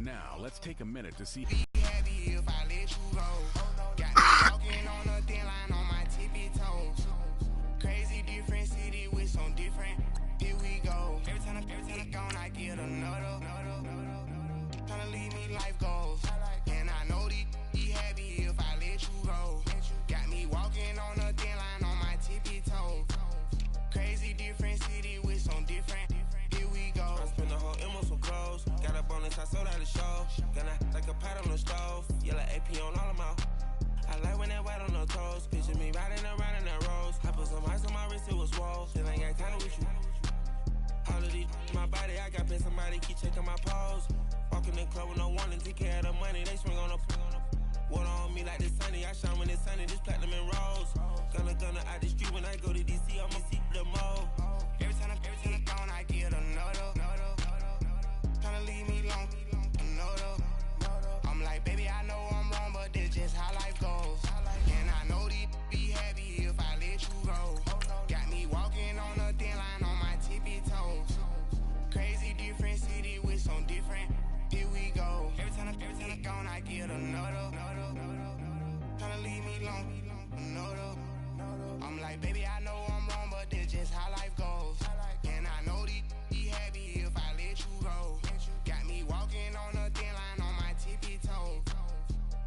Now, let's take a minute to see. Be happy if I let you go. Got me walking on a thin line on my tippy toes. Crazy different city with some different. Here we go. Every time I gone, I get another. Tryna leave me life goals. And I know they be happy if I let you go. Got me walking on a thin line on my tippy toes. Crazy different city with some different. Here we go. I spent the whole M on some clothes. Got a bonus, I sold out the show. Gonna like a pot on the stove. Yellow AP on all of my. I like when that white on the toes. Picture me riding around in that rose. I put some ice on my wrist, it was swole. Still ain't got time with you. All of these my body, I got paid somebody keep checking my pose. Walking in the club with no warning, take care of the money. They swing on the water on me like the sunny. I shine when it's sunny, this platinum and rose. Gonna out the street when I go to DC, I'ma see the mode. Every time I gone, I get another. Tryna leave me long, another. I'm like, baby, I know I'm wrong, but this just how life goes. And I know they be happy if I let you go. Got me walking on a thin line on my tippy toes. Crazy different city with some different. Here we go. Every time I gone, I get another. Tryna leave me long, another. I'm like, baby, I know I'm wrong, but this just how life goes. And I know they be happy if I let you go. Got me walking on a thin line on my tippy toes.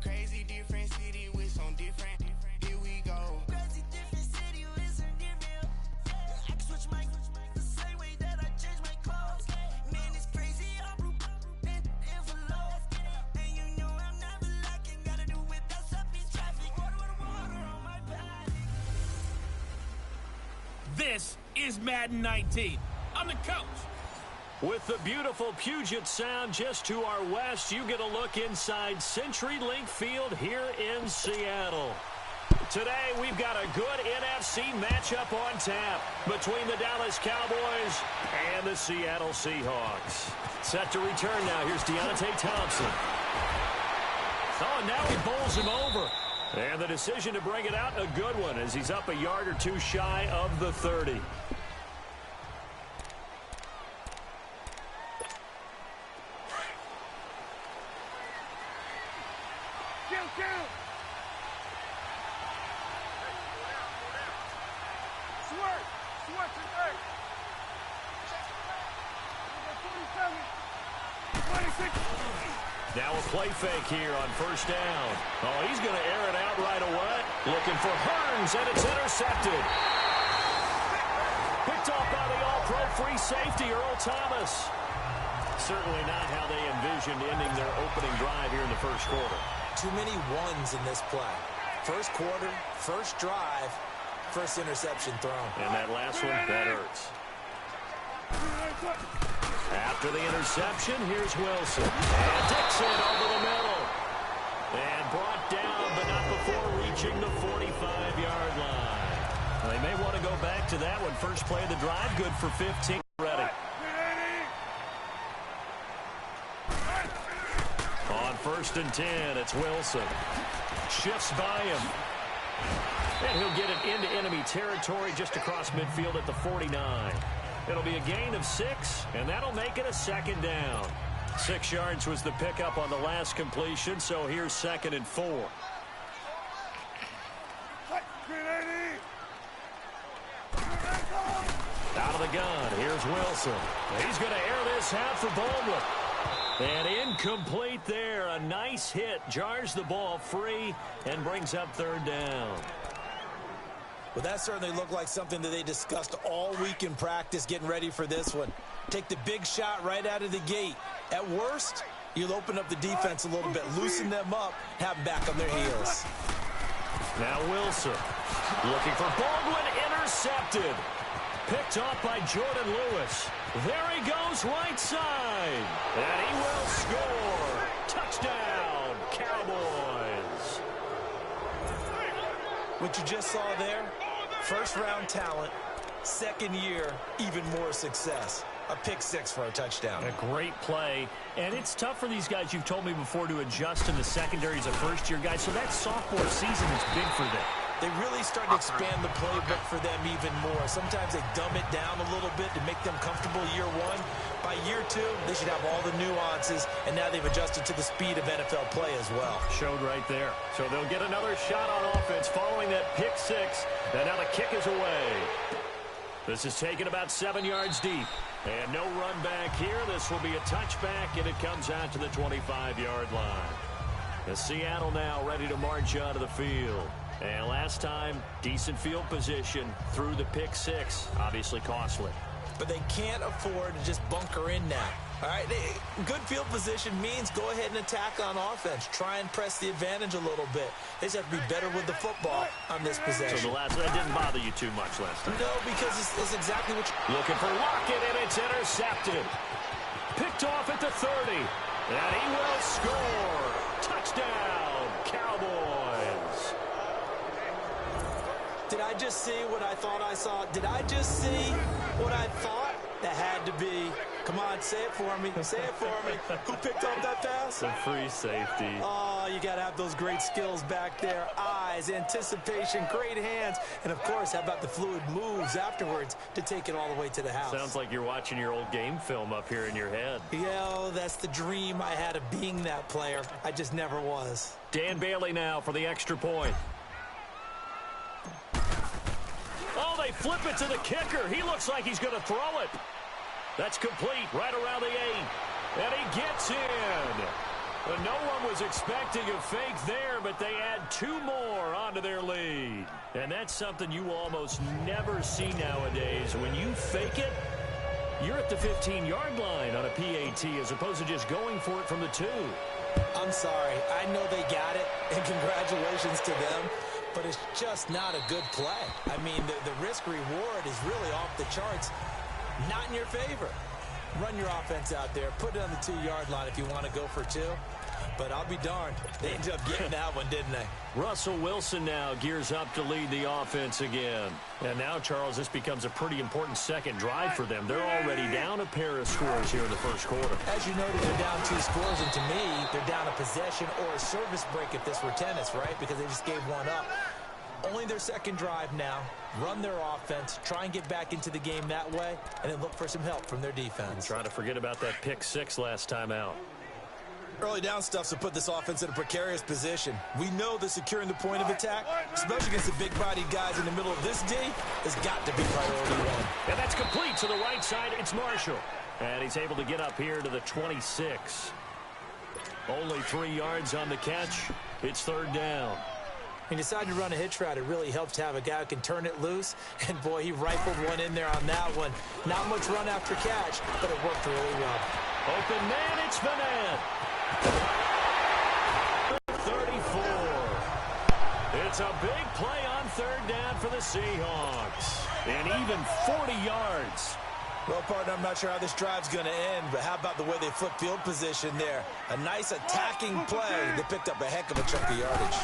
Crazy different city with some different. Here we go. Crazy different city with some different. I can switch my the same way that I change my clothes. Man, it's crazy. I'm envelope. And you know I'm never lacking. Gotta do with that stuff in traffic. Water on my body. This is Madden 19. I'm the coach. With the beautiful Puget Sound just to our west, you get a look inside CenturyLink Field here in Seattle. Today, we've got a good NFC matchup on tap between the Dallas Cowboys and the Seattle Seahawks. Set to return now. Here's Deontay Thompson. Oh, and now he bowls him over. And the decision to bring it out, a good one, as he's up a yard or two shy of the 30. Now a play fake here on first down. Oh, he's going to air it out right away. Looking for Hearns, and it's intercepted. Picked off by the all-pro free safety, Earl Thomas. Certainly not how they envisioned ending their opening drive here in the first quarter. Too many ones in this play. First quarter, first drive, first interception thrown. And that last one, that hurts. After the interception, here's Wilson. And Dixon over the middle. And brought down, but not before reaching the 45-yard line. Well, they may want to go back to that one. First play of the drive, good for 15 already. On first and 10, it's Wilson. Shifts by him. And he'll get it into enemy territory just across midfield at the 49. It'll be a gain of 6, and that'll make it a second down. 6 yards was the pickup on the last completion, so here's 2nd and 4. Out of the gun, here's Wilson. He's going to air this out for Baldwin. And incomplete there. A nice hit. Jars the ball free and brings up 3rd down. Well, that certainly looked like something that they discussed all week in practice getting ready for this one. Take the big shot right out of the gate. At worst, you'll open up the defense a little bit, loosen them up, have them back on their heels. Now Wilson looking for Baldwin, intercepted. Picked off by Jordan Lewis. There he goes right side. And he will score. Touchdown, Cowboys. What you just saw there, first-round talent, second year, even more success. A pick 6 for a touchdown. A great play. And it's tough for these guys, you've told me before, to adjust in the secondary as a first-year guy. So that sophomore season is big for them. They really start to expand the playbook for them even more. Sometimes they dumb it down a little bit to make them comfortable year one. By year 2, they should have all the nuances, and now they've adjusted to the speed of NFL play as well. Showed right there. So they'll get another shot on offense following that pick 6, and now the kick is away. This is taken about 7 yards deep. And no run back here. This will be a touchback, and it comes out to the 25-yard line. The Seattle now ready to march out of the field. And last time, decent field position through the pick 6. Obviously costly. But they can't afford to just bunker in now. All right, good field position means go ahead and attack on offense. Try and press the advantage a little bit. They just have to be better with the football on this possession. So that didn't bother you too much last time? No, because it's exactly what you're looking for. Lockett, and it's intercepted. Picked off at the 30. And he will score. Touchdown, Cowboys. Did I just see what I thought I saw? Did I just see what I thought? That had to be. Come on, say it for me. Say it for me. Who picked up that pass? The free safety. Oh, you got to have those great skills back there. Eyes, anticipation, great hands. And, of course, how about the fluid moves afterwards to take it all the way to the house? Sounds like you're watching your old game film up here in your head. Yeah, that's the dream I had of being that player. I just never was. Dan Bailey now for the extra point. Oh, they flip it to the kicker. He looks like he's going to throw it. That's complete right around the 8. And he gets in. But no one was expecting a fake there, but they add 2 more onto their lead. And that's something you almost never see nowadays. When you fake it, you're at the 15-yard line on a PAT as opposed to just going for it from the 2. I'm sorry. I know they got it, and congratulations to them. But it's just not a good play. I mean, the risk-reward is really off the charts. Not in your favor. Run your offense out there. Put it on the 2-yard line if you want to go for 2. But I'll be darned. They ended up getting that one, didn't they? Russell Wilson now gears up to lead the offense again. And now, Charles, this becomes a pretty important second drive for them. They're already down a pair of scores here in the first quarter. As you noted, they're down 2 scores. And to me, they're down a possession or a service break if this were tennis, right? Because they just gave one up. Only their second drive now. Run their offense, try and get back into the game that way, and then look for some help from their defense. Trying to forget about that pick 6 last time out. Early down stuff's to put this offense in a precarious position. We know that securing the point of attack, especially against the big-bodied guys in the middle of this D, has got to be priority 1. And that's complete to the right side. It's Marshall. And he's able to get up here to the 26. Only 3 yards on the catch. It's 3rd down. He decided to run a hitch route. It really helps to have a guy who can turn it loose. And, boy, he rifled one in there on that one. Not much run after catch, but it worked really well. Open man, it's Madden. 34. It's a big play on 3rd down for the Seahawks. And even 40 yards. Well, partner, I'm not sure how this drive's going to end, but how about the way they flip field position there? A nice attacking play. They picked up a heck of a chunk of yardage.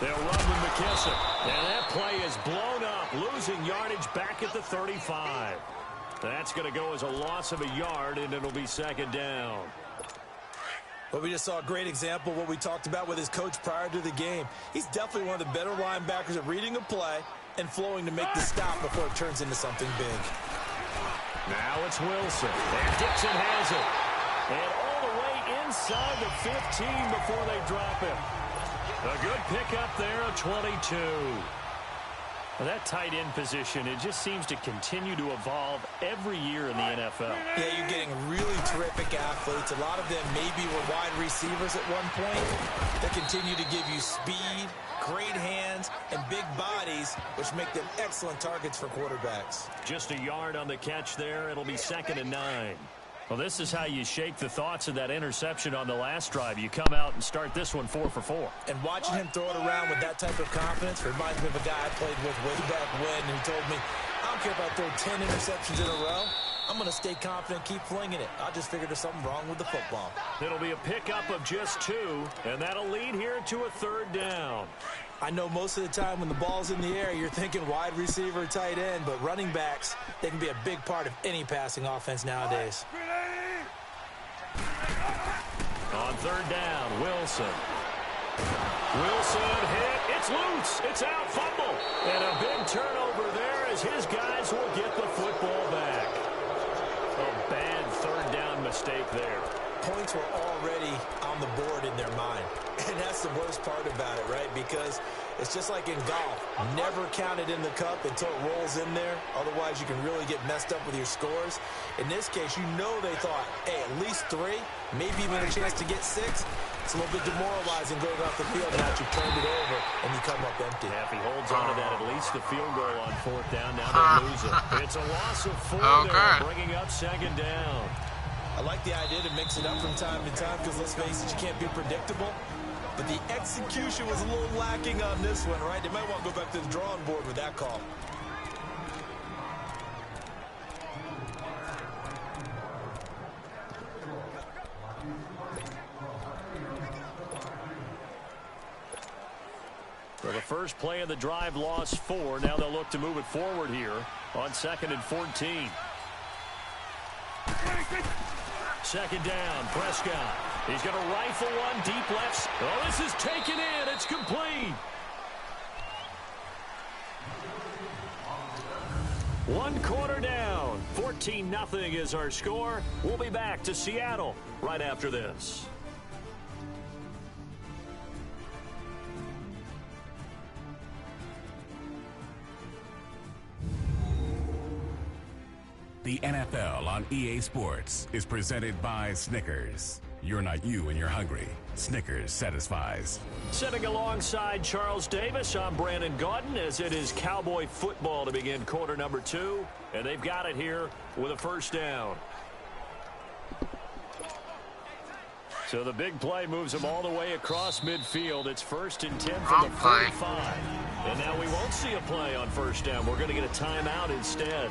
They'll run with McKissick. And that play is blown up, losing yardage back at the 35. That's going to go as a loss of a yard, and it'll be 2nd down. Well, we just saw a great example of what we talked about with his coach prior to the game. He's definitely one of the better linebackers at reading a play and flowing to make the stop before it turns into something big. Now it's Wilson. And Dixon has it. And all the way inside the 15 before they drop him. A good pickup there, a 22. Well, that tight end position, it just seems to continue to evolve every year in the NFL. Yeah, you're getting really terrific athletes. A lot of them maybe were wide receivers at one point. They continue to give you speed, great hands, and big bodies, which make them excellent targets for quarterbacks. Just a yard on the catch there. It'll be 2nd and 9. Well, this is how you shake the thoughts of that interception on the last drive. You come out and start this one 4 for 4. And watching him throw it around with that type of confidence reminds me of a guy I played with way back when who told me, I don't care if I throw 10 interceptions in a row. I'm going to stay confident, keep flinging it. I just figured there's something wrong with the football. It'll be a pickup of just 2, and that'll lead here to a 3rd down. I know most of the time when the ball's in the air, you're thinking wide receiver, tight end, but running backs, they can be a big part of any passing offense nowadays. On 3rd down, Wilson. Wilson hit. It's loose. It's out. Fumble. And a big turnover there as his guys will get the football back. A bad third down mistake there. Points were already on the board in their mind. And that's the worst part about it, right? Because it's just like in golf. Never count it in the cup until it rolls in there. Otherwise, you can really get messed up with your scores. In this case, you know they thought, hey, at least 3, maybe even a chance to get 6. It's a little bit demoralizing going off the field now that you've turned it over and you come up empty. Yeah, if he holds on to that, at least the field goal on 4th down. Now they lose it. It's a loss of 4 there, bringing up 2nd down. I like the idea to mix it up from time to time because, let's face it, you can't be predictable. But the execution was a little lacking on this one, right? They might want to go back to the drawing board with that call. For the first play of the drive, lost 4. Now they'll look to move it forward here on 2nd and 14. 2nd down, Prescott. He's going to rifle one deep left. Oh, this is taken in. It's complete. 1 down. 14-0 is our score. We'll be back to Seattle right after this. The NFL on EA Sports is presented by Snickers. You're not you when you're hungry. Snickers satisfies. Sitting alongside Charles Davis, I'm Brandon Gaudin, as it is Cowboy football to begin quarter number 2. And they've got it here with a 1st down. So the big play moves them all the way across midfield. It's 1st and 10 from the 45. And now we won't see a play on 1st down. We're going to get a timeout instead.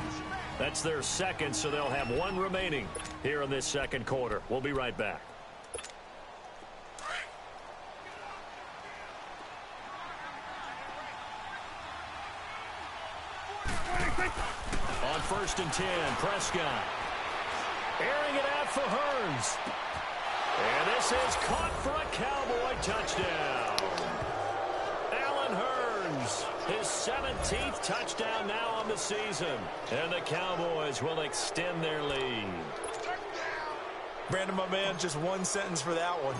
That's their 2nd, so they'll have 1 remaining here in this 2nd quarter. We'll be right back. On 1st and 10, Prescott. Airing it out for Hearns. And this is caught for a Cowboy touchdown. Allen Hearns, his 17th touchdown now on the season. And the Cowboys will extend their lead. Brandon, my man, just 1 sentence for that one.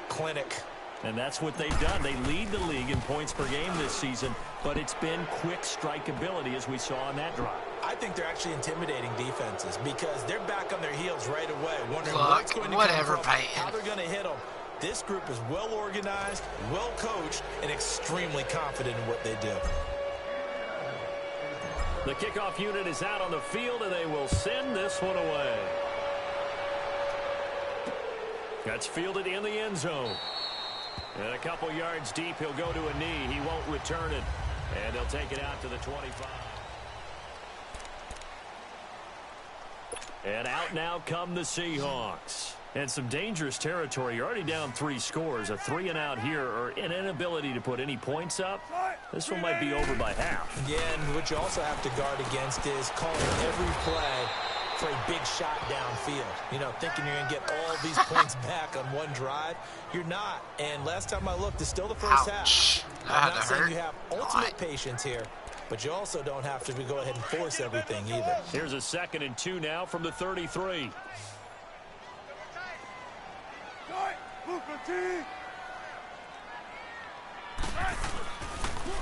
Clinic. And that's what they've done. They lead the league in points per game this season, but it's been quick strikeability as we saw on that drive. I think they're actually intimidating defenses because they're back on their heels right away, wondering what's going to come from, how they're going to hit them. This group is well organized, well coached, and extremely confident in what they do. The kickoff unit is out on the field, and they will send this one away. That's fielded in the end zone. And a couple yards deep, he'll go to a knee. He won't return it. And they'll take it out to the 25. And out now come the Seahawks. And some dangerous territory. You're already down 3 scores. A 3-and-out here, or an inability to put any points up. This one might be over by half. Yeah, and what you also have to guard against is calling every play for a big shot downfield. You know, thinking you're going to get all these points back on one drive. You're not. And last time I looked, it's still the first half. I'm not saying you have ultimate patience here, but you also don't have to go ahead and force everything either. Here's a 2nd and 2 now from the 33.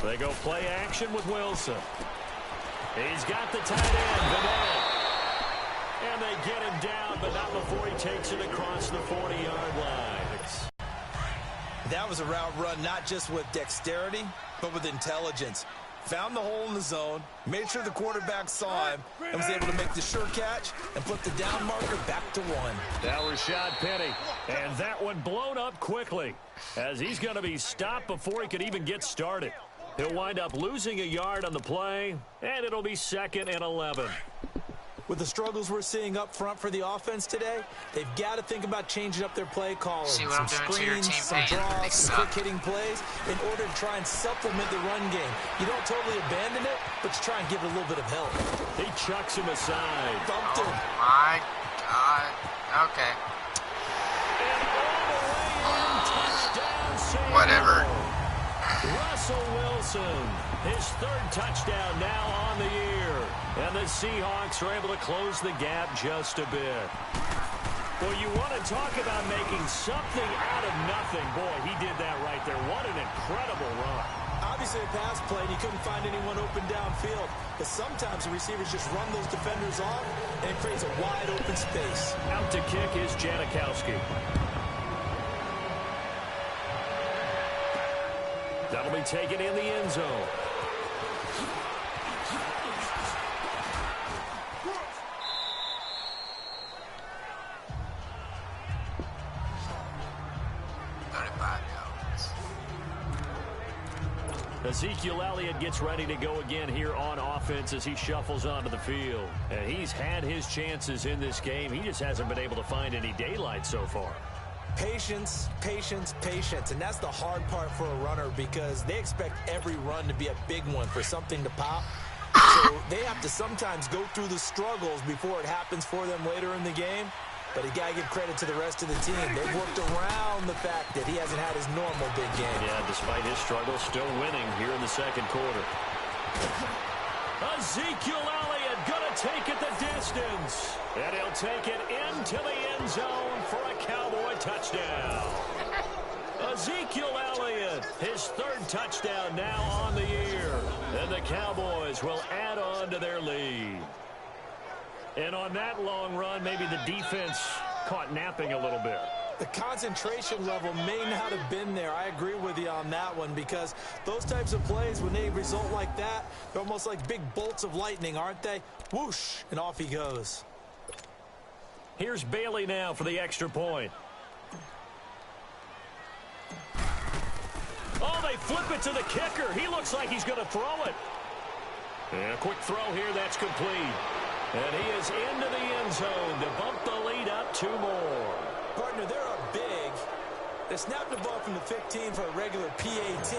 They go play action with Wilson. He's got the tight end, Vanette. And they get him down, but not before he takes it across the 40-yard line. That was a route run not just with dexterity, but with intelligence. Found the hole in the zone, made sure the quarterback saw him, and was able to make the sure catch and put the down marker back to 1. That was Rashad Penny, and that one blown up quickly as he's going to be stopped before he could even get started. He'll wind up losing a yard on the play, and it'll be 2nd and 11. With the struggles we're seeing up front for the offense today, they've got to think about changing up their play calling. Some screens, some draws, some quick-hitting plays in order to try and supplement the run game. You don't totally abandon it, but you try and give it a little bit of help. He chucks him aside. Bumped him. My God. Okay. And all the way in, touchdown, Seattle. Whatever. Russell Wilson, his 3rd touchdown now on the year. And the Seahawks are able to close the gap just a bit. Well, you want to talk about making something out of nothing. Boy, he did that right there. What an incredible run. Obviously a pass play, and he couldn't find anyone open downfield. But sometimes the receivers just run those defenders off, and it creates a wide open space. Out to kick is Janikowski. That'll be taken in the end zone. Ezekiel Elliott gets ready to go again here on offense as he shuffles onto the field. And he's had his chances in this game. He just hasn't been able to find any daylight so far. Patience, patience, patience. And that's the hard part for a runner because they expect every run to be a big one for something to pop. So they have to sometimes go through the struggles before it happens for them later in the game. But you got to give credit to the rest of the team. They've worked around the fact that he hasn't had his normal big game. Yeah, despite his struggles, still winning here in the second quarter. Ezekiel Elliott going to take it the distance. And he'll take it into the end zone for a Cowboy touchdown. Ezekiel Elliott, his third touchdown now on the year. And the Cowboys will add on to their lead. And on that long run, maybe the defense caught napping a little bit. The concentration level may not have been there. I agree with you on that one because those types of plays, when they result like that, they're almost like big bolts of lightning, aren't they? Whoosh, and off he goes. Here's Bailey now for the extra point. Oh, they flip it to the kicker. He looks like he's going to throw it. And a quick throw here, that's complete. And he is into the end zone to bump the lead up 2 more. Partner, they're up big. They snap the ball from the 15 for a regular PAT,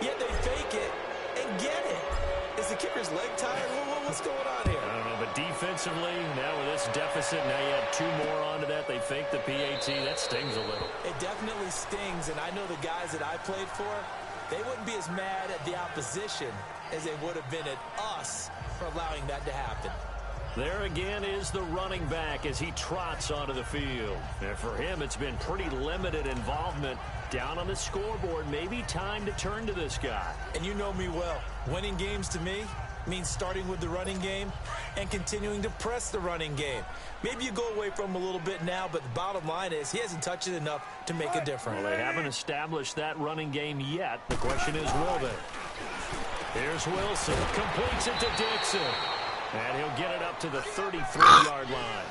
yet they fake it and get it. Is the kicker's leg tired? What's going on here? I don't know, but defensively, now with this deficit, now you add 2 more onto that. They fake the PAT. That stings a little. It definitely stings, and I know the guys that I played for, they wouldn't be as mad at the opposition as they would have been at us for allowing that to happen. There again is the running back as he trots onto the field. And for him, it's been pretty limited involvement down on the scoreboard. Maybe time to turn to this guy. And you know me well. Winning games to me means starting with the running game and continuing to press the running game. Maybe you go away from him a little bit now, but the bottom line is he hasn't touched it enough to make a difference. Well, they haven't established that running game yet. The question is, will they? Here's Wilson. Completes it to Dixon. And he'll get it up to the 33-yard line.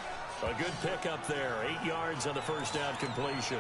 A good pickup there. 8 yards on the first down completion.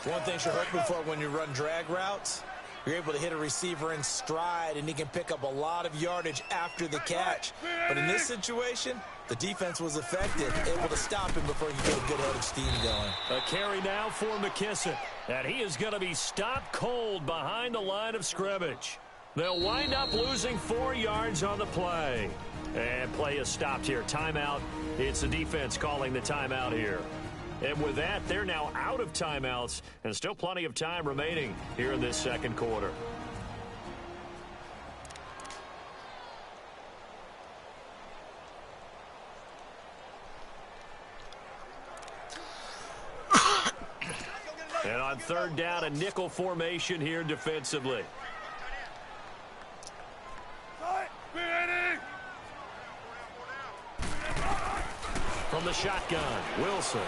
One thing you're hoping for when you run drag routes, you're able to hit a receiver in stride, and he can pick up a lot of yardage after the catch. But in this situation, the defense was effective, able to stop him before he could get a good head of steam going. A carry now for McKissick. And he is going to be stopped cold behind the line of scrimmage. They'll wind up losing 4 yards on the play. And play is stopped here. Timeout. It's the defense calling the timeout here. And with that, they're now out of timeouts and still plenty of time remaining here in this second quarter. And on third down, a nickel formation here defensively. From the shotgun, Wilson.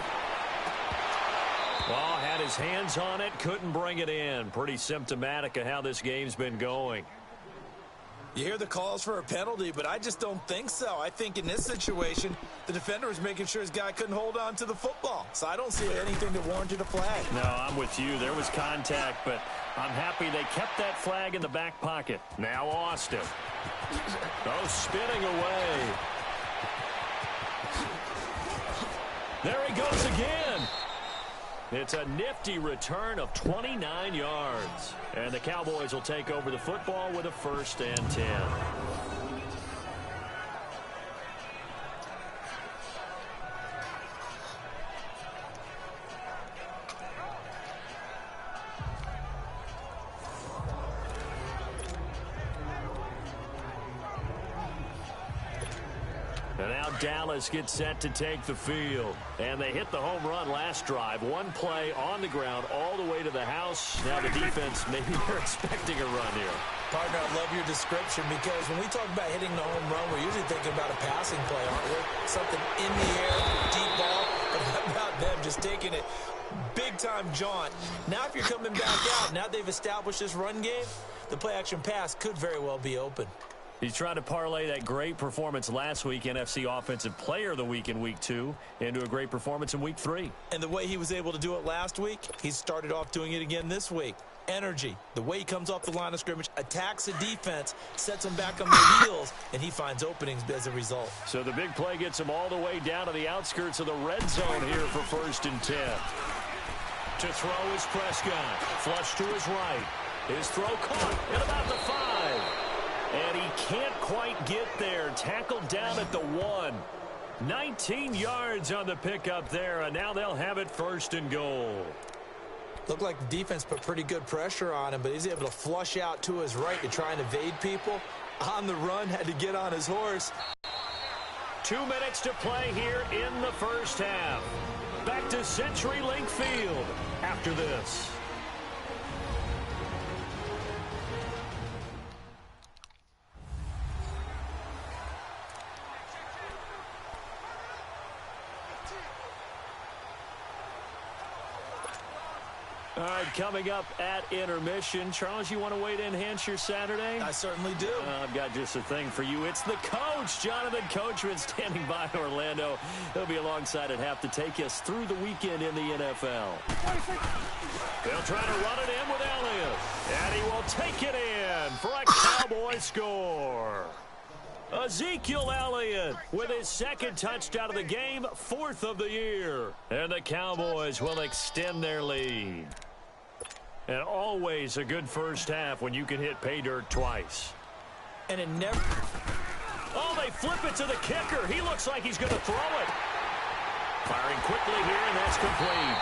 Well, had his hands on it, couldn't bring it in. Pretty symptomatic of how this game's been going. You hear the calls for a penalty, but I just don't think so. I think in this situation, the defender was making sure his guy couldn't hold on to the football. So I don't see anything that warranted a flag. No, I'm with you. There was contact, but I'm happy they kept that flag in the back pocket. Now Austin. Oh, spinning away. There he goes again. It's a nifty return of 29 yards. And the Cowboys will take over the football with a 1st and 10. And now Dallas gets set to take the field. And they hit the home run last drive. One play on the ground all the way to the house. Now the defense, maybe they're expecting a run here. Partner, I love your description because when we talk about hitting the home run, we're usually thinking about a passing play, aren't we? Something in the air, deep ball. But how about them just taking it big-time jaunt? Now if you're coming back out, now they've established this run game, the play-action pass could very well be open. He's trying to parlay that great performance last week, NFC Offensive Player of the Week in Week 2, into a great performance in Week 3. And the way he was able to do it last week, he started off doing it again this week. Energy, the way he comes off the line of scrimmage, attacks the defense, sets them back on their heels, and he finds openings as a result. So the big play gets him all the way down to the outskirts of the red zone here for 1st and 10. To throw is Prescott. Flush to his right. His throw caught at about the 5. And he can't quite get there. Tackled down at the 1. 19 yards on the pickup there, and now they'll have it 1st and goal. Looked like the defense put pretty good pressure on him, but he's able to flush out to his right to try and evade people. On the run, had to get on his horse. 2 minutes to play here in the first half. Back to CenturyLink Field after this. All right, coming up at intermission. Charles, you want to wait to enhance your Saturday? I certainly do. I've got just a thing for you. It's the coach, Jonathan Coachman, standing by Orlando. He'll be alongside at half to take us through the weekend in the NFL. They'll try to run it in with Elliott. And he will take it in for a Cowboy score. Ezekiel Elliott with his 2nd touchdown of the game, 4th of the year. And the Cowboys will extend their lead. And always a good first half when you can hit pay dirt twice. And it never... Oh, they flip it to the kicker. He looks like he's going to throw it. Firing quickly here, and that's complete.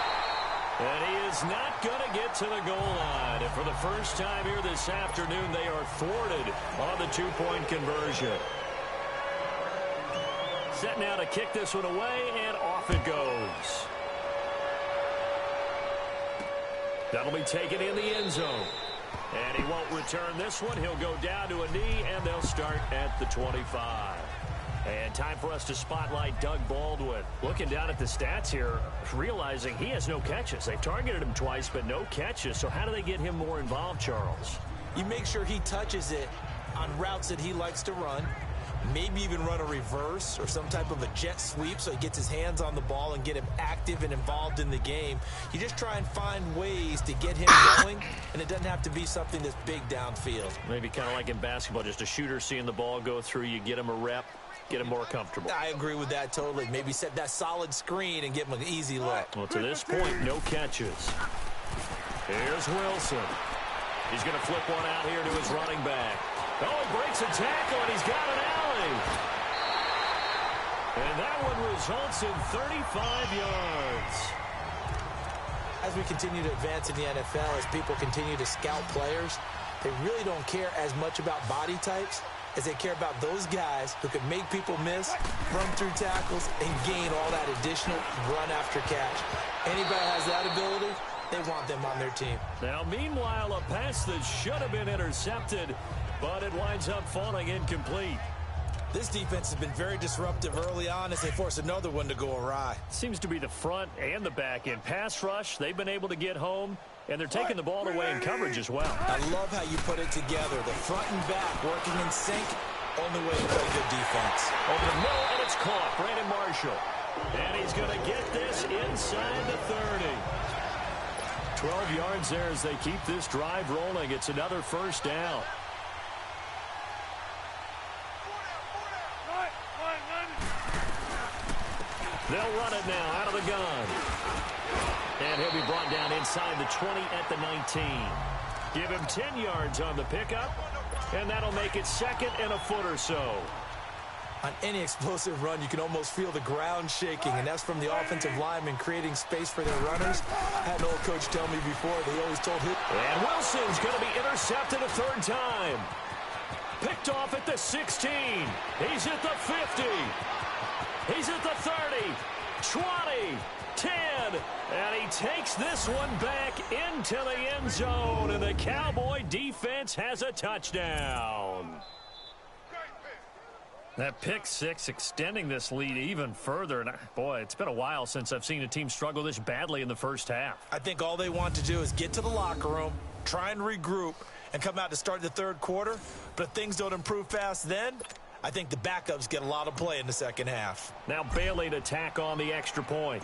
And he is not going to get to the goal line. And for the first time here this afternoon, they are thwarted on the 2-point conversion. Set now to kick this one away, and off it goes. That'll be taken in the end zone. And he won't return this one. He'll go down to a knee, and they'll start at the 25. And time for us to spotlight Doug Baldwin. Looking down at the stats here, realizing he has no catches. They've targeted him twice, but no catches. So how do they get him more involved, Charles? You make sure he touches it on routes that he likes to run. Maybe even run a reverse or some type of a jet sweep so he gets his hands on the ball and get him active and involved in the game. You just try and find ways to get him going, and it doesn't have to be something that's big downfield. Maybe kind of like in basketball, just a shooter seeing the ball go through, you get him a rep, get him more comfortable. I agree with that totally. Maybe set that solid screen and give him an easy look. Well, to this point, no catches. Here's Wilson. He's going to flip one out here to his running back. Oh, he breaks a tackle, and he's got an alley. And that one results in 35 yards. As we continue to advance in the NFL, as people continue to scout players, they really don't care as much about body types as they care about those guys who can make people miss, run through tackles, and gain all that additional run after catch. Anybody has that ability, they want them on their team. Now, meanwhile, a pass that should have been intercepted, but it winds up falling incomplete. This defense has been very disruptive early on as they force another one to go awry. Seems to be the front and the back end. Pass rush, they've been able to get home, and they're taking the ball away in coverage as well. I love how you put it together. The front and back working in sync. Only way to play good defense. Over the middle, and it's caught. Brandon Marshall. And he's going to get this inside the 30. 12 yards there as they keep this drive rolling. It's another first down. They'll run it now out of the gun. And he'll be brought down inside the 20 at the 19. Give him 10 yards on the pickup, and that'll make it 2nd and a foot or so. On any explosive run, you can almost feel the ground shaking, and that's from the offensive linemen creating space for their runners. I had an old coach tell me before, they always told him. And Wilson's going to be intercepted a 3rd time. Picked off at the 16. He's at the 50. He's at the 30, 20, 10, and he takes this one back into the end zone, and the Cowboy defense has a touchdown. That pick six extending this lead even further. And boy, it's been a while since I've seen a team struggle this badly in the first half. I think all they want to do is get to the locker room, try and regroup, and come out to start the third quarter. But if things don't improve fast then, I think the backups get a lot of play in the second half. Now Bailey to tack on the extra point.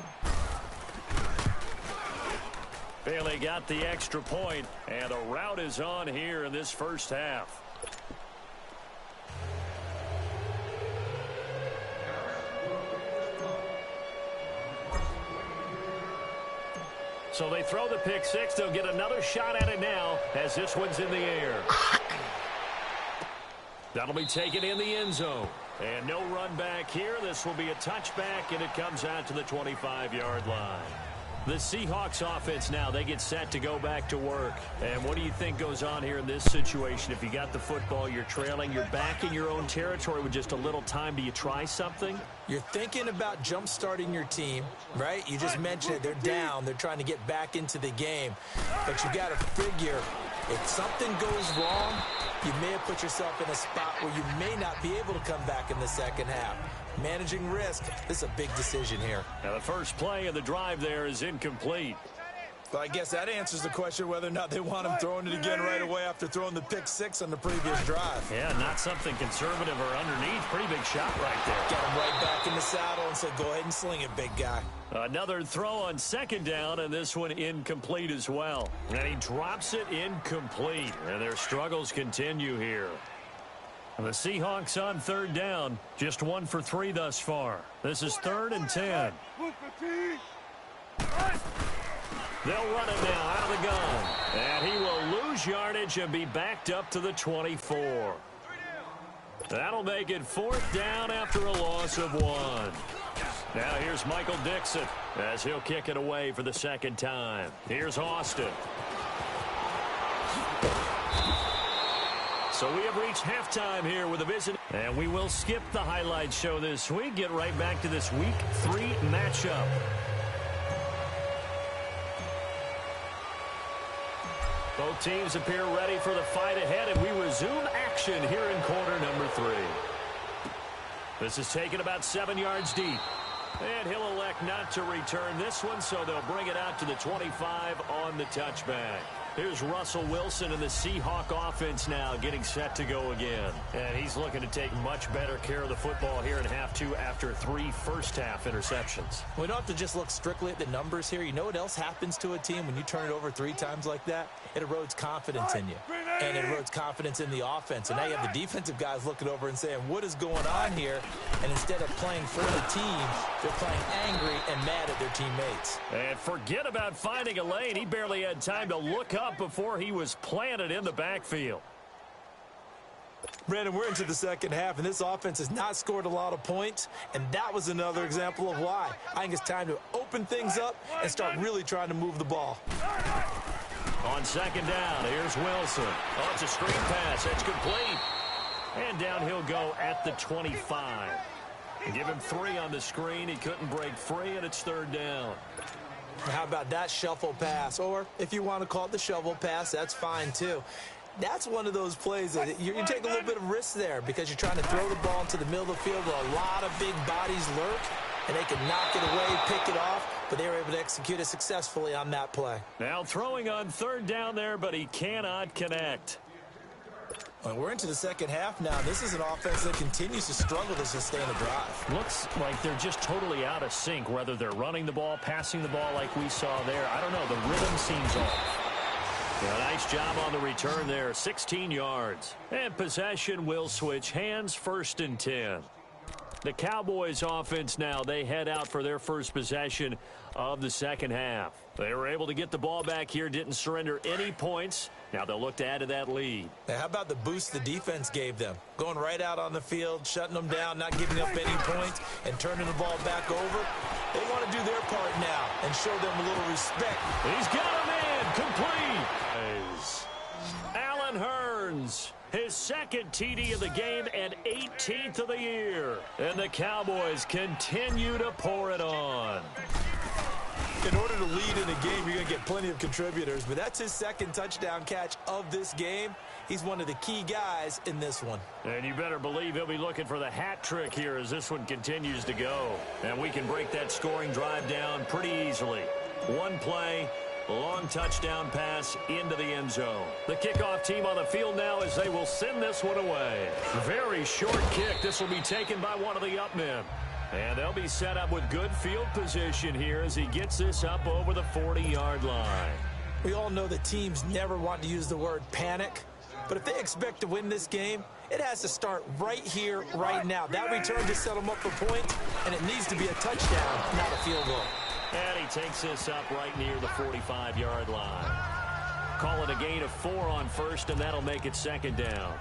Bailey got the extra point, and a rout is on here in this first half. So they throw the pick six. They'll get another shot at it now as this one's in the air. That'll be taken in the end zone. And no run back here. This will be a touchback, and it comes out to the 25-yard line. The Seahawks offense now, they get set to go back to work. And what do you think goes on here in this situation? If you got the football, you're trailing, you're back in your own territory with just a little time. Do you try something? You're thinking about jump-starting your team, right? You just mentioned it. They're down. They're trying to get back into the game. But you got to figure, if something goes wrong, you may have put yourself in a spot where you may not be able to come back in the second half. Managing risk, this is a big decision here. Now the first play of the drive there is incomplete. Well, I guess that answers the question whether or not they want him throwing it again right away after throwing the pick six on the previous drive. Yeah, not something conservative or underneath. Pretty big shot right there. Got him right back in the saddle and said, go ahead and sling it, big guy. Another throw on second down, and this one incomplete as well. And he drops it incomplete, and their struggles continue here. And the Seahawks on third down, just 1 for 3 thus far. This is 3rd and 10. They'll run it now out of the gun. And he will lose yardage and be backed up to the 24. That'll make it 4th down after a loss of 1. Now here's Michael Dixon as he'll kick it away for the second time. Here's Austin. So we have reached halftime here with a visit. And we will skip the highlight show this week. Get right back to this Week 3 matchup. Both teams appear ready for the fight ahead, and we resume action here in quarter number 3. This is taken about 7 yards deep. And he'll elect not to return this one, so they'll bring it out to the 25 on the touchback. Here's Russell Wilson in the Seahawk offense now getting set to go again. And he's looking to take much better care of the football here in half 2 after 3 first-half interceptions. We don't have to just look strictly at the numbers here. You know what else happens to a team when you turn it over 3 times like that? It erodes confidence in you. And it erodes confidence in the offense. And now you have the defensive guys looking over and saying, what is going on here? And instead of playing for the team, they're playing angry and mad at their teammates. And forget about finding a lane. He barely had time to look up before he was planted in the backfield. Brandon, we're into the second half, and this offense has not scored a lot of points, and that was another example of why. I think it's time to open things up and start really trying to move the ball. On second down, here's Wilson. Oh, it's a screen pass. It's complete. And down he'll go at the 25. Give him 3 on the screen. He couldn't break free, and it's 3rd down. How about that shuffle pass? Or if you want to call it the shovel pass, that's fine too. That's one of those plays that you take a little bit of risk there because you're trying to throw the ball into the middle of the field where a lot of big bodies lurk, and they can knock it away, pick it off, but they were able to execute it successfully on that play. Now throwing on 3rd down there, but he cannot connect. Well, we're into the second half now. This is an offense that continues to struggle to sustain a drive. Looks like they're just totally out of sync, whether they're running the ball, passing the ball like we saw there. I don't know. The rhythm seems off. Yeah, nice job on the return there. 16 yards. And possession will switch hands, 1st and 10. The Cowboys offense now, they head out for their first possession of the second half. They were able to get the ball back here, didn't surrender any points. Now they'll look to add to that lead. Now, how about the boost the defense gave them? Going right out on the field, shutting them down, not giving up any points, and turning the ball back over. They want to do their part now and show them a little respect. He's got him in, complete. Allen Hurd returns. His second TD of the game and 18th of the year. And the Cowboys continue to pour it on. In order to lead in a game, you're going to get plenty of contributors, but that's his second touchdown catch of this game. He's one of the key guys in this one. And you better believe he'll be looking for the hat trick here as this one continues to go. And we can break that scoring drive down pretty easily. One play, long touchdown pass into the end zone. The kickoff team on the field now as they will send this one away. Very short kick. This will be taken by one of the up men. And they'll be set up with good field position here as he gets this up over the 40-yard line. We all know that teams never want to use the word panic, but if they expect to win this game, it has to start right here, right now. That return just set them up for points, and it needs to be a touchdown, not a field goal. And he takes this up right near the 45-yard line. Call it a gain of 4 on first, and that'll make it second down.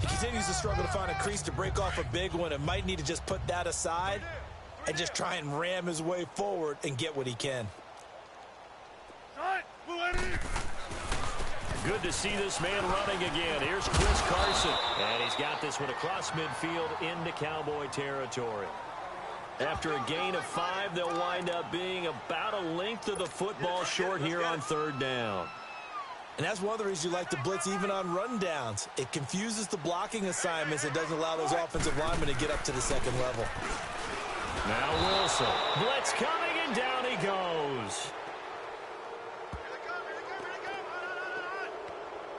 He continues to struggle to find a crease to break off a big one and might need to just put that aside and just try and ram his way forward and get what he can. Good to see this man running again. Here's Chris Carson. And he's got this one across midfield into Cowboy territory. After a gain of 5, they'll wind up being about a length of the football short here on third down. And that's one of the reasons you like to blitz even on rundowns. It confuses the blocking assignments. It doesn't allow those offensive linemen to get up to the second level. Now Wilson. Blitz coming, and down he goes.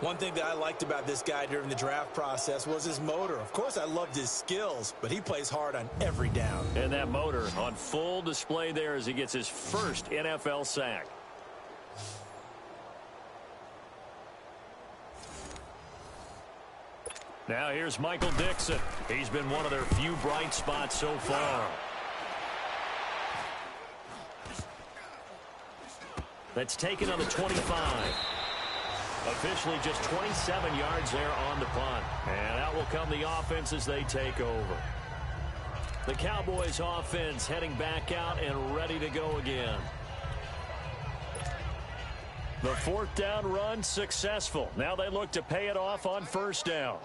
One thing that I liked about this guy during the draft process was his motor. Of course, I loved his skills, but he plays hard on every down. And that motor on full display there as he gets his first NFL sack. Now here's Michael Dixon. He's been one of their few bright spots so far. That's taken on the 25. Officially just 27 yards there on the punt. And out will come the offense as they take over. The Cowboys offense heading back out and ready to go again. The fourth down run successful. Now they look to pay it off on first down.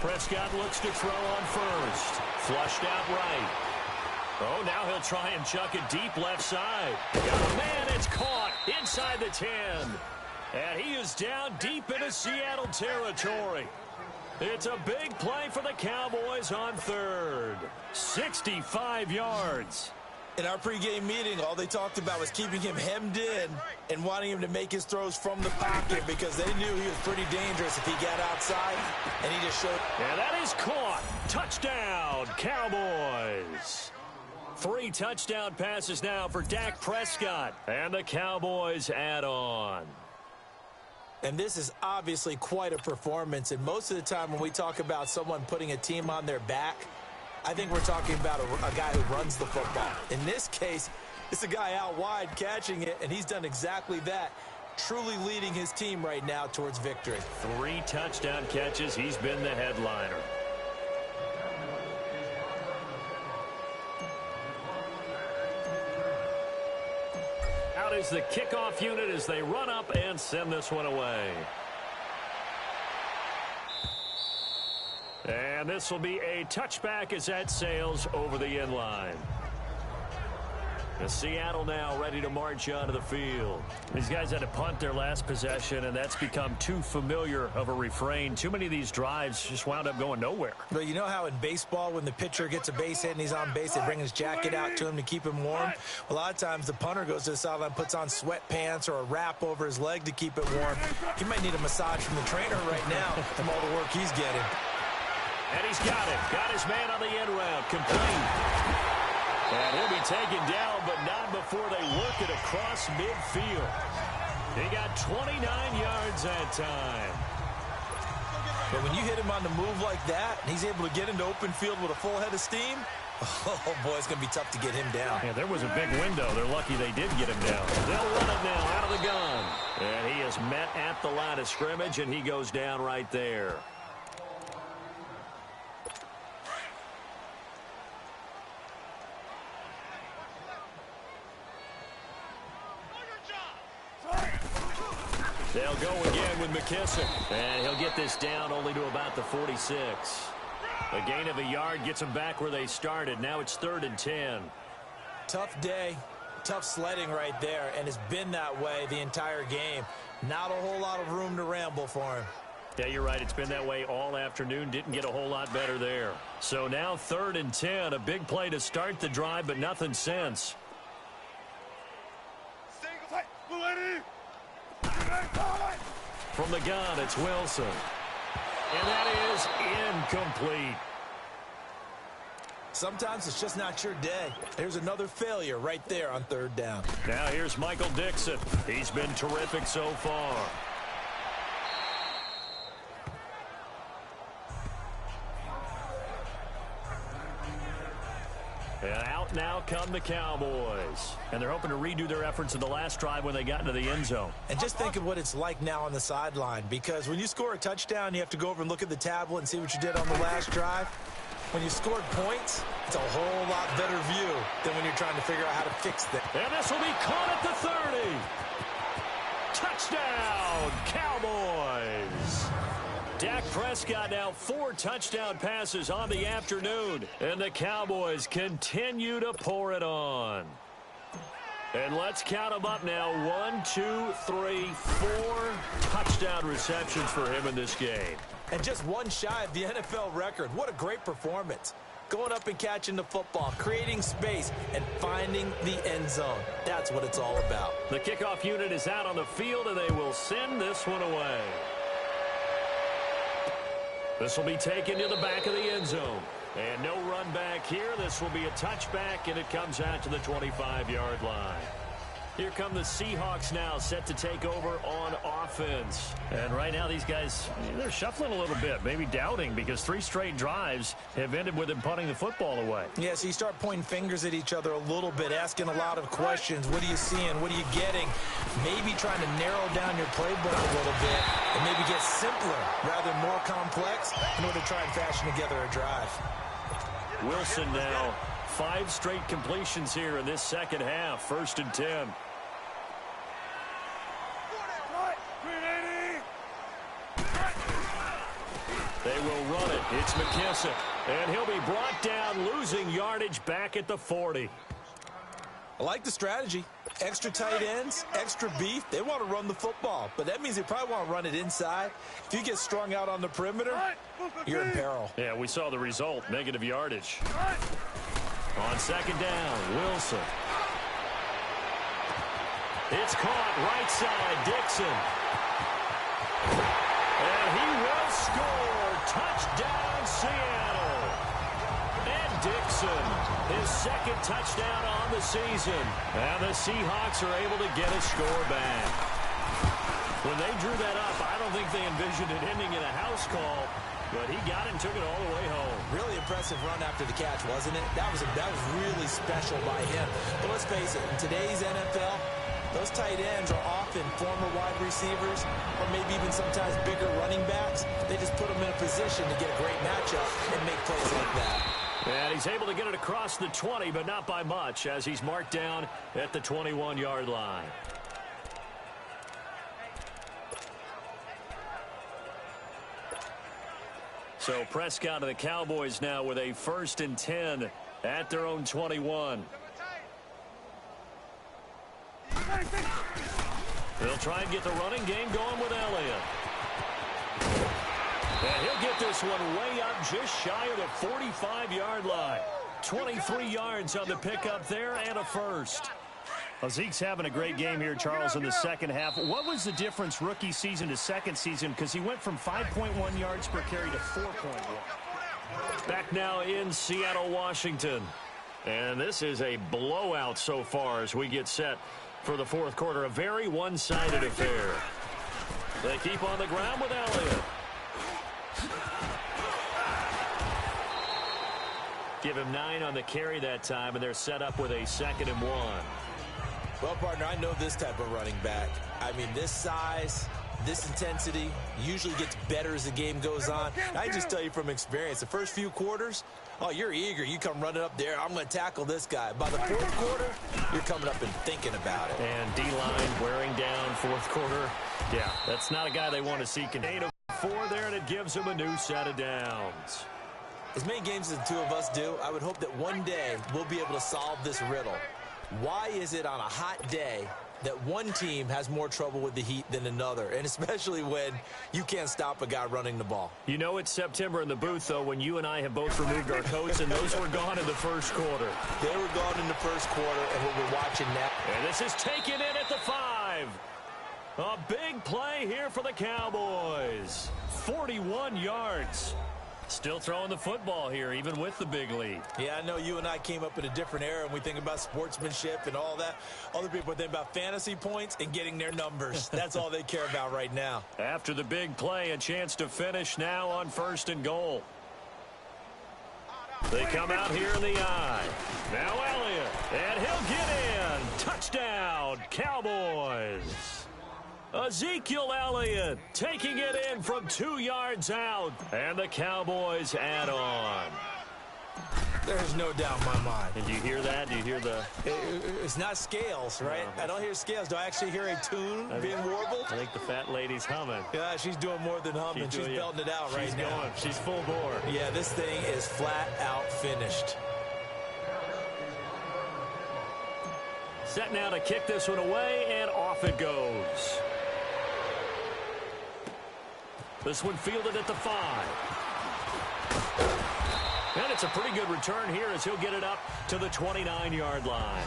Prescott looks to throw on first. Flushed out right. Oh, now he'll try and chuck it deep left side. Got a man, it's caught inside the 10. And he is down deep into Seattle territory. It's a big play for the Cowboys on third. 65 yards. In our pregame meeting, all they talked about was keeping him hemmed in and wanting him to make his throws from the pocket because they knew he was pretty dangerous if he got outside, and he just showed. And that is caught. Touchdown, Cowboys. 3 touchdown passes now for Dak Prescott, and the Cowboys add on. And this is obviously quite a performance, and most of the time when we talk about someone putting a team on their back, I think we're talking about a guy who runs the football. In this case, it's a guy out wide catching it, and he's done exactly that, truly leading his team right now towards victory. 3 touchdown catches. He's been the headliner. Out is the kickoff unit as they run up and send this one away. And this will be a touchback as that sails over the end line. And Seattle now ready to march onto the field. These guys had to punt their last possession, and that's become too familiar of a refrain. Too many of these drives just wound up going nowhere. But you know how in baseball, when the pitcher gets a base hit and he's on base, they bring his jacket out to him to keep him warm? A lot of times the punter goes to the sideline, puts on sweatpants or a wrap over his leg to keep it warm. He might need a massage from the trainer right now from all the work he's getting. And he's got it. Got his man on the end route. Complete. And he'll be taken down, but not before they work it across midfield. He got 29 yards that time. But when you hit him on the move like that, and he's able to get into open field with a full head of steam, oh, boy, it's going to be tough to get him down. Yeah, there was a big window. They're lucky they did get him down. They'll run it now out of the gun. And he is met at the line of scrimmage, and he goes down right there. They'll go again with McKissick. And he'll get this down only to about the 46. A gain of a yard gets them back where they started. Now it's 3rd and 10. Tough day, tough sledding right there, and it's been that way the entire game. Not a whole lot of room to ramble for him. Yeah, you're right. It's been that way all afternoon. Didn't get a whole lot better there. So now 3rd and 10. A big play to start the drive, but nothing since. From the gun, it's Wilson. And that is incomplete. Sometimes it's just not your day. There's another failure right there on 3rd down. Now here's Michael Dixon. He's been terrific so far. And out now come the Cowboys. And they're hoping to redo their efforts in the last drive when they got into the end zone. And just think of what it's like now on the sideline, because when you score a touchdown, you have to go over and look at the tablet and see what you did on the last drive. When you scored points, it's a whole lot better view than when you're trying to figure out how to fix things. And this will be caught at the 30. Touchdown, Cowboys. Dak Prescott now 4 touchdown passes on the afternoon. And the Cowboys continue to pour it on. And let's count them up now. 1, 2, 3, 4 touchdown receptions for him in this game. And just one shy of the NFL record. What a great performance. Going up and catching the football, creating space, and finding the end zone. That's what it's all about. The kickoff unit is out on the field, and they will send this one away. This will be taken to the back of the end zone. And no run back here. This will be a touchback, and it comes out to the 25-yard line. Here come the Seahawks now, set to take over on offense. And right now these guys, they're shuffling a little bit, maybe doubting, because 3 straight drives have ended with them punting the football away. Yeah, so you start pointing fingers at each other a little bit, asking a lot of questions. What are you seeing? What are you getting? Maybe trying to narrow down your playbook a little bit and maybe get simpler rather than more complex in order to try and fashion together a drive. Wilson now, 5 straight completions here in this second half. 1st and 10. They will run it. It's McKissick. And he'll be brought down, losing yardage back at the 40. I like the strategy. Extra tight ends, extra beef. They want to run the football, but that means they probably want to run it inside. If you get strung out on the perimeter, you're in peril. Yeah, we saw the result, negative yardage. On 2nd down, Wilson. It's caught right side, Dixon. And he will score. Touchdown, Seattle. And Dixon, his 2nd touchdown on the season. And the Seahawks are able to get a score back. When they drew that up, I don't think they envisioned it ending in a house call, but he got it and took it all the way home. Really impressive run after the catch, wasn't it? That was really special by him. But let's face it, in today's NFL, those tight ends are often former wide receivers or maybe even sometimes bigger running backs. They just put them in a position to get a great matchup and make plays like that. And he's able to get it across the 20, but not by much, as he's marked down at the 21-yard line. So Prescott and the Cowboys now with a 1st and 10 at their own 21. They'll try and get the running game going with Elliott. And he'll get this one way up just shy of the 45-yard line. 23 yards on the pickup there and a 1st. Well, Zeke's having a great game here, Charles, in the second half. What was the difference rookie season to second season? Because he went from 5.1 yards per carry to 4.1. Back now in Seattle, Washington. And this is a blowout so far as we get set for the 4th quarter. A very one-sided affair. They keep on the ground with Elliott. Give him 9 on the carry that time, and they're set up with a 2nd and 1. Well, partner, I know this type of running back. I mean, this size, this intensity usually gets better as the game goes on. I just tell you from experience, the first few quarters, Oh, you're eager. You come running up there. I'm going to tackle this guy. By the fourth quarter, you're coming up and thinking about it. And D-line wearing down fourth quarter. Yeah, that's not a guy they want to see. 8 of 4 there, and it gives him a new set of downs. As many games as the two of us do, I would hope that one day we'll be able to solve this riddle. Why is it on a hot day that one team has more trouble with the heat than another, and especially when you can't stop a guy running the ball? You know it's September in the booth, though, when you and I have both removed our coats, and those were gone in the first quarter. They were gone in the first quarter, and what we're watching now. And this is taken in at the 5. A big play here for the Cowboys. 41 yards. Still throwing the football here, even with the big lead. Yeah, I know you and I came up in a different era, and we think about sportsmanship and all that. Other people think about fantasy points and getting their numbers. That's all they care about right now. After the big play, a chance to finish now on 1st and goal. They come out here in the eye. Now Elliott, and he'll get in. Touchdown, Cowboys. Ezekiel Elliott taking it in from 2 yards out, and the Cowboys add on. There's no doubt in my mind. And do you hear that? Do you hear the... It's not scales, right? No. I don't hear scales. Do I actually hear a tune being warbled? I think the fat lady's humming. Yeah, she's doing more than humming. She's belting it out right now. Going. She's full bore. Yeah, this thing is flat out finished. Set now to kick this one away, and off it goes. This one fielded at the 5. And it's a pretty good return here as he'll get it up to the 29-yard line.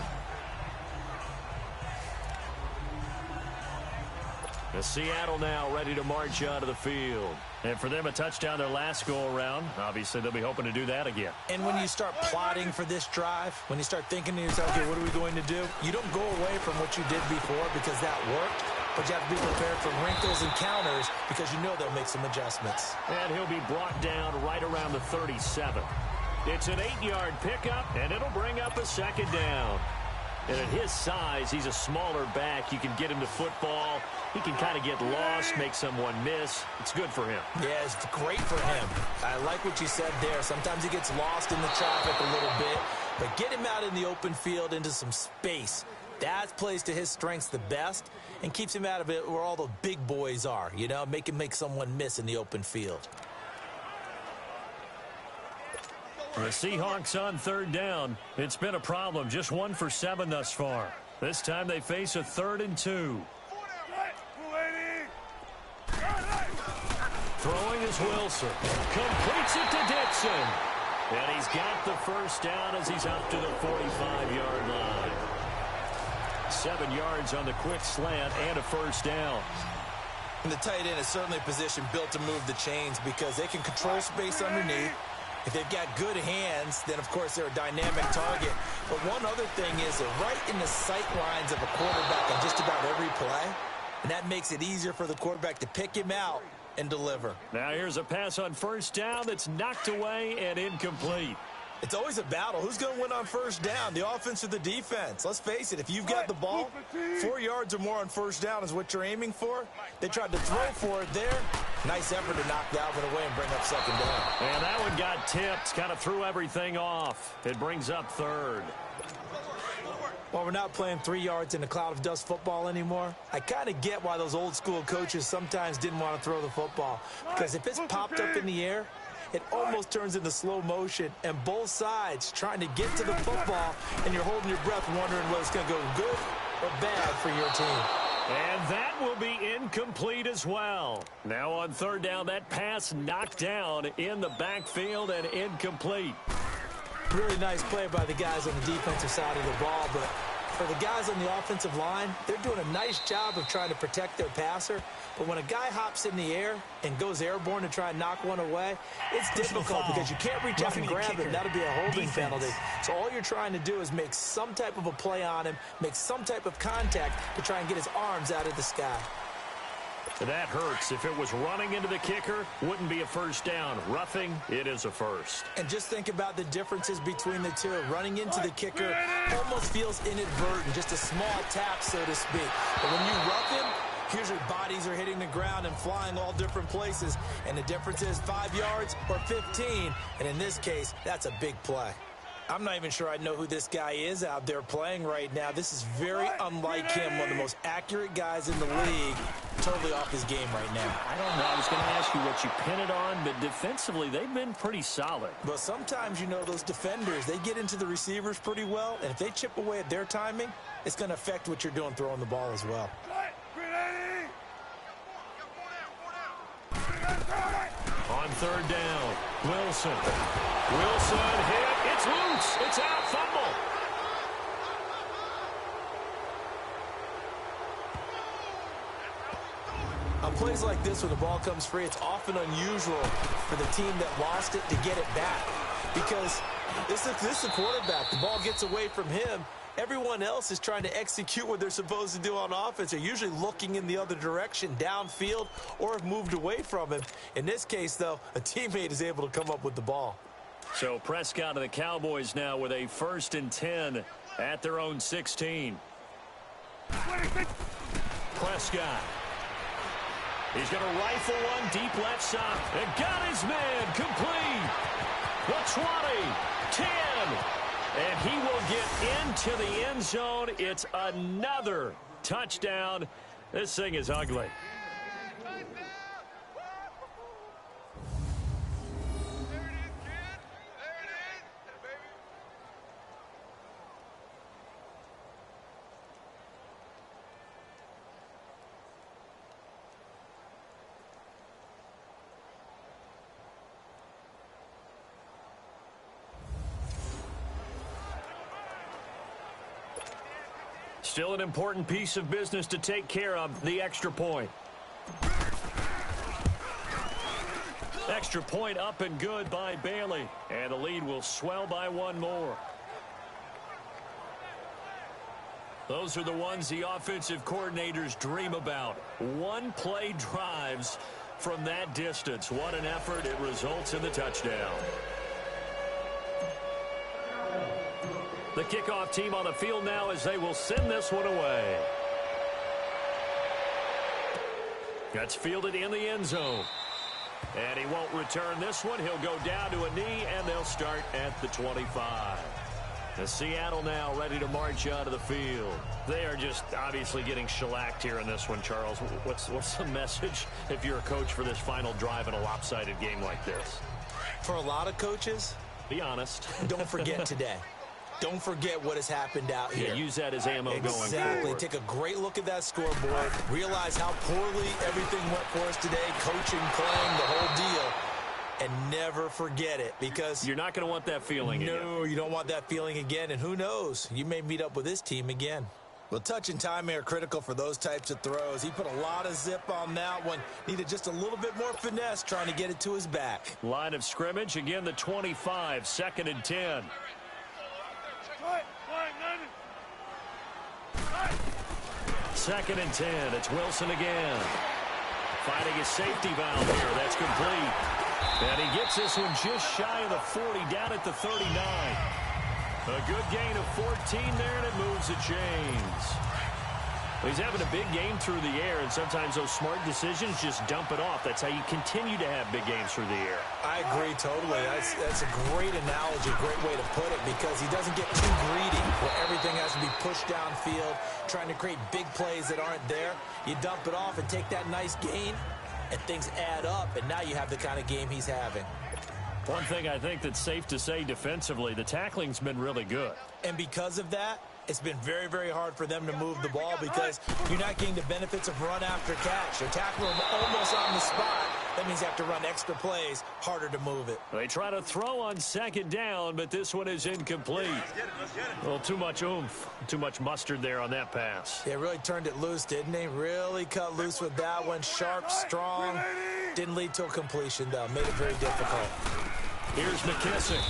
The Seattle now ready to march out of the field. And for them, a touchdown their last go-around. Obviously, they'll be hoping to do that again. And when you start plotting for this drive, when you start thinking to yourself, okay, what are we going to do? You don't go away from what you did before because that worked. But you have to be prepared for wrinkles and counters because you know they'll make some adjustments. And he'll be brought down right around the 37. It's an 8-yard pickup, and it'll bring up a 2nd down. And at his size, he's a smaller back. You can get him to football. He can kind of get lost, make someone miss. It's good for him. Yeah, it's great for him. I like what you said there. Sometimes he gets lost in the traffic a little bit. But get him out in the open field into some space. That plays to his strengths the best and keeps him out of it where all the big boys are, you know, make someone miss in the open field. The Seahawks on 3rd down. It's been a problem. Just 1 for 7 thus far. This time they face a 3rd and 2. Throwing is Wilson. Completes it to Dixon. And he's got the 1st down as he's up to the 45-yard line. 7 yards on the quick slant and a 1st down. And the tight end is certainly a position built to move the chains because they can control space underneath. If they've got good hands, then, of course, they're a dynamic target. But one other thing is they're right in the sight lines of a quarterback on just about every play. And that makes it easier for the quarterback to pick him out and deliver. Now here's a pass on 1st down that's knocked away and incomplete. It's always a battle. Who's going to win on 1st down, the offense or the defense? Let's face it, if you've got the ball, 4 yards or more on 1st down is what you're aiming for. They tried to throw for it there. Nice effort to knock that one away and bring up 2nd down. And that one got tipped, kind of threw everything off. It brings up 3rd. Well, we're not playing 3 yards in a cloud of dust football anymore. I kind of get why those old school coaches sometimes didn't want to throw the football. Because if it's popped up in the air, it almost turns into slow motion, and both sides trying to get to the football, and you're holding your breath wondering whether it's going to go good or bad for your team. And that will be incomplete as well. Now on 3rd down, that pass knocked down in the backfield and incomplete. Really nice play by the guys on the defensive side of the ball, but for the guys on the offensive line, they're doing a nice job of trying to protect their passer. But when a guy hops in the air and goes airborne to try and knock one away, it's difficult because you can't reach up and grab him. That'll be a holding penalty. So all you're trying to do is make some type of a play on him, make some type of contact to try and get his arms out of the sky. That hurts. If it was running into the kicker, wouldn't be a 1st down. Roughing, it is a 1st. And just think about the differences between the two. Running into the kicker almost feels inadvertent, just a small tap, so to speak. But when you rough him, Usually bodies are hitting the ground and flying all different places, and the difference is 5 yards or 15, and in this case, that's a big play. I'm not even sure I know who this guy is out there playing right now. This is very unlike him, one of the most accurate guys in the league. Totally off his game right now. I don't know. I was going to ask you what you pin it on, but defensively, they've been pretty solid. But sometimes, you know, those defenders, they get into the receivers pretty well, and if they chip away at their timing, it's going to affect what you're doing throwing the ball as well. On third down, Wilson. Wilson hit. It's loose. It's out. Fumble. On plays like this, when the ball comes free, it's often unusual for the team that lost it to get it back. Because this is the quarterback. The ball gets away from him. Everyone else is trying to execute what they're supposed to do on offense. They're usually looking in the other direction, downfield, or have moved away from him. In this case, though, a teammate is able to come up with the ball. So Prescott and the Cowboys now with a 1st and 10 at their own 16. Prescott. He's going to rifle one deep left side. And got his man complete. The 20, 10. And he will get into the end zone. It's another touchdown. This thing is ugly. Still an important piece of business to take care of, the extra point. Extra point up and good by Bailey. And the lead will swell by one more. Those are the ones the offensive coordinators dream about. One-play drives from that distance. What an effort. It results in the touchdown. The kickoff team on the field now as they will send this one away. That's fielded in the end zone. And he won't return this one. He'll go down to a knee, and they'll start at the 25. The Seattle now ready to march out of the field. They are just obviously getting shellacked here in this one, Charles. What's the message if you're a coach for this final drive in a lopsided game like this? For a lot of coaches, be honest. Don't forget today. Don't forget what has happened out here. Yeah, use that as ammo going forward. Exactly. Take a great look at that scoreboard. Realize how poorly everything went for us today. Coaching, playing, the whole deal. And never forget it, because you're not going to want that feeling again. No, you don't want that feeling again. And who knows? You may meet up with this team again. Well, touch and timing are critical for those types of throws. He put a lot of zip on that one. Needed just a little bit more finesse trying to get it to his back. Line of scrimmage, again the 25, 2nd and 10. Second and 10. It's Wilson again. Finding his safety valve here. That's complete. And he gets this one just shy of the 40, down at the 39. A good gain of 14 there, and it moves the chains. He's having a big game through the air, and sometimes those smart decisions just dump it off. That's how you continue to have big games through the air. I agree totally. That's a great analogy, great way to put it, because he doesn't get too greedy where everything has to be pushed downfield, trying to create big plays that aren't there. You dump it off and take that nice gain, and things add up, and now you have the kind of game he's having. One thing I think that's safe to say defensively, the tackling's been really good. And because of that, it's been very, very hard for them to move the ball, because you're not getting the benefits of run after catch. You're tackling them almost on the spot. That means you have to run extra plays, harder to move it. They try to throw on 2nd down, but this one is incomplete. A little too much oomph, too much mustard there on that pass. They really turned it loose, didn't they? Really cut loose with that one. Sharp, strong. Didn't lead to a completion, though. Made it very difficult. Here's McKissick.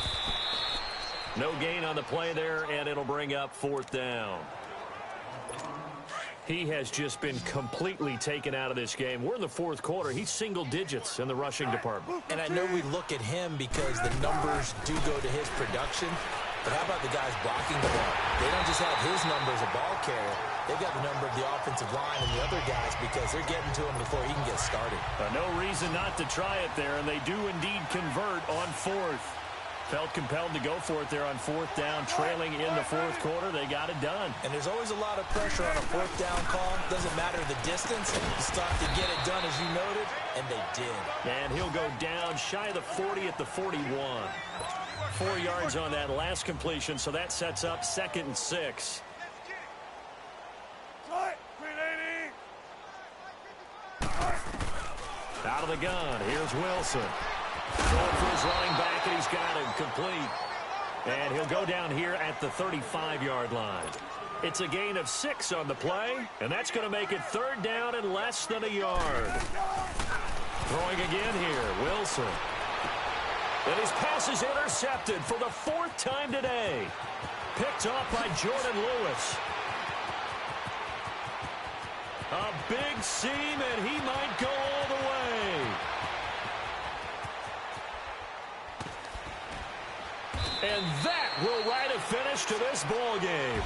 No gain on the play there, and it'll bring up 4th down. He has just been completely taken out of this game. We're in the 4th quarter. He's single digits in the rushing department. And I know we look at him because the numbers do go to his production. But how about the guys blocking the ball? They don't just have his number as a ball carrier. They've got the number of the offensive line and the other guys because they're getting to him before he can get started. No reason not to try it there, and they do indeed convert on fourth. Felt compelled to go for it there on fourth down, trailing in the fourth quarter. They got it done. And there's always a lot of pressure on a fourth down call. Doesn't matter the distance. You start to get it done, as you noted, and they did. And he'll go down shy of the 40 at the 41. 4 yards on that last completion, so that sets up 2nd and 6. Out of the gun, here's Wilson. Going for his running back, and he's got him complete. And he'll go down here at the 35-yard line. It's a gain of 6 on the play, and that's going to make it 3rd down and less than a yard. Throwing again here, Wilson. And his pass is intercepted for the 4th time today. Picked off by Jordan Lewis. A big seam, and he might go all the way. And that will write a finish to this ball game.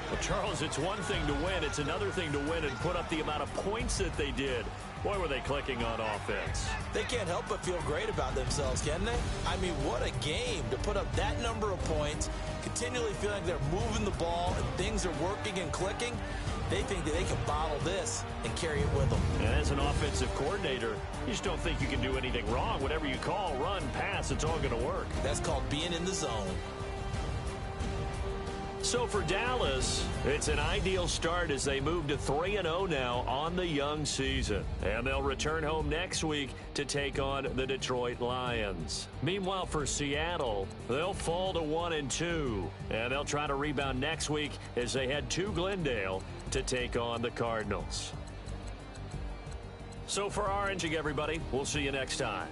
Well, Charles, it's one thing to win. It's another thing to win and put up the amount of points that they did. Boy, were they clicking on offense. They can't help but feel great about themselves, can they? I mean, what a game to put up that number of points, continually feeling they're moving the ball and things are working and clicking. They think that they can bottle this and carry it with them. And as an offensive coordinator, you just don't think you can do anything wrong. Whatever you call, run, pass, it's all going to work. That's called being in the zone. So for Dallas, it's an ideal start as they move to 3-0 now on the young season. And they'll return home next week to take on the Detroit Lions. Meanwhile, for Seattle, they'll fall to 1-2. And they'll try to rebound next week as they head to Glendale to take on the Cardinals. So for Orange, everybody, we'll see you next time.